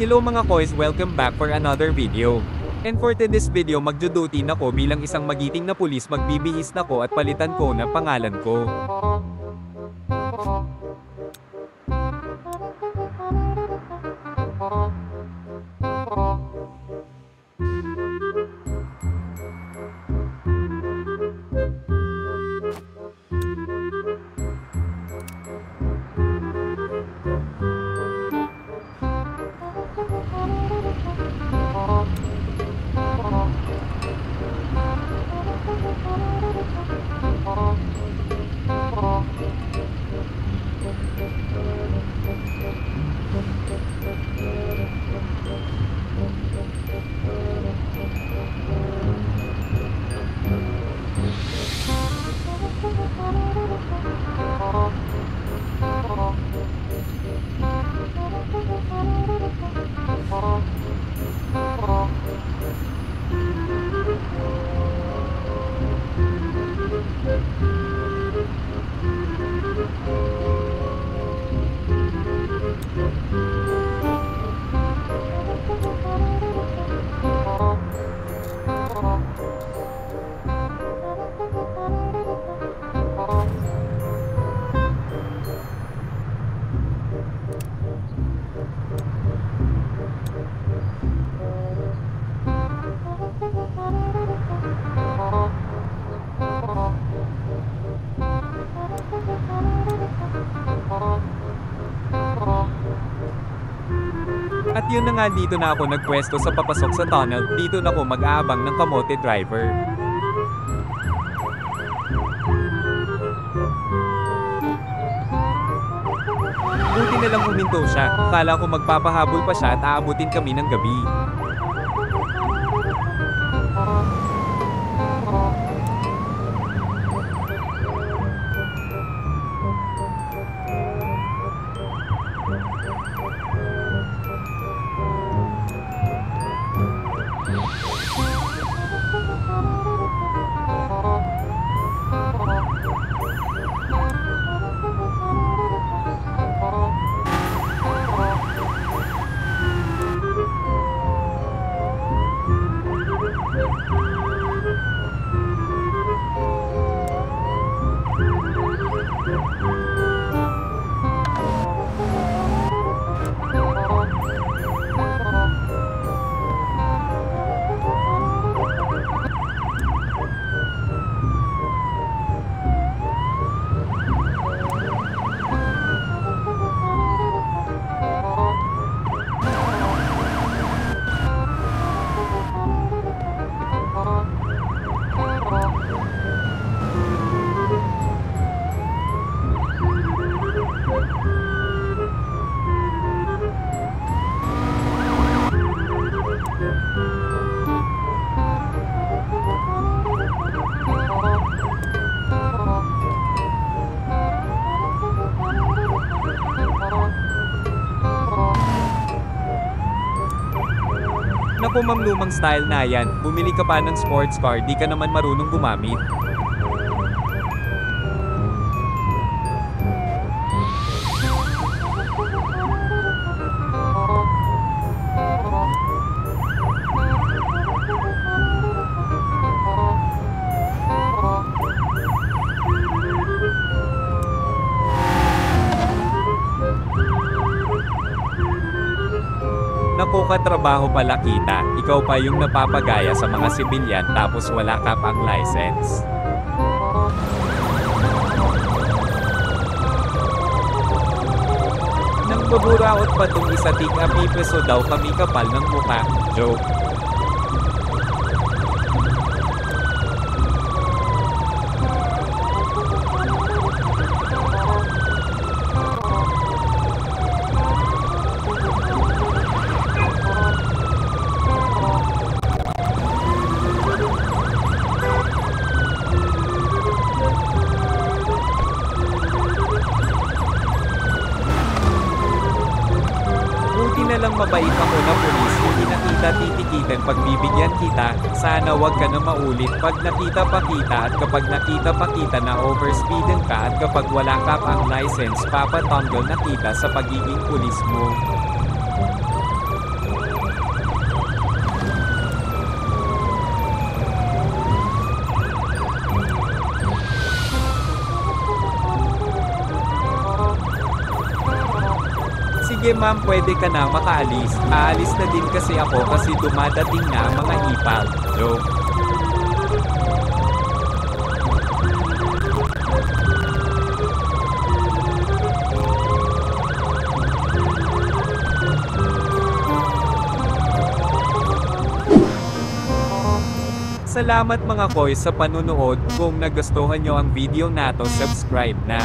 Hello mga koys, welcome back for another video. And for today's video magduduty na ko bilang isang magiting na pulis, magbibihis na ko at palitan ko na pangalan ko. At yun na nga, dito na ako nagpwesto sa papasok sa tunnel. Dito na ako mag-aabang ng kamote driver. Buti na lang huminto siya. Akala ko magpapahabol pa siya at aabutin kami ng gabi. Naku ma'am, lumang style na yan. Bumili ka pa ng sports car, di ka naman marunong gumamit. Naku, katrabaho pala kita, ikaw pa yung napapagaya sa mga sibilyan tapos wala ka pang license. Nang baburaot pa tong isa, tig-a peso daw kami, kapal ng mukha. Joke. na lang mabait ako na pulis, hindi na kita titikitan pagbibigyan kita, sana wag ka na maulit pag nakita pa kita, at kapag nakita pa kita na overspeeden ka, at kapag wala ka pang license, papatanggol na kita sa pagiging pulis mo. Sige ma'am, pwede ka na makaalis. Aalis na din kasi ako kasi dumadating na ang mga ipag. Joke. Salamat mga koy sa panunood. Kung nagustuhan nyo ang video na to, subscribe na.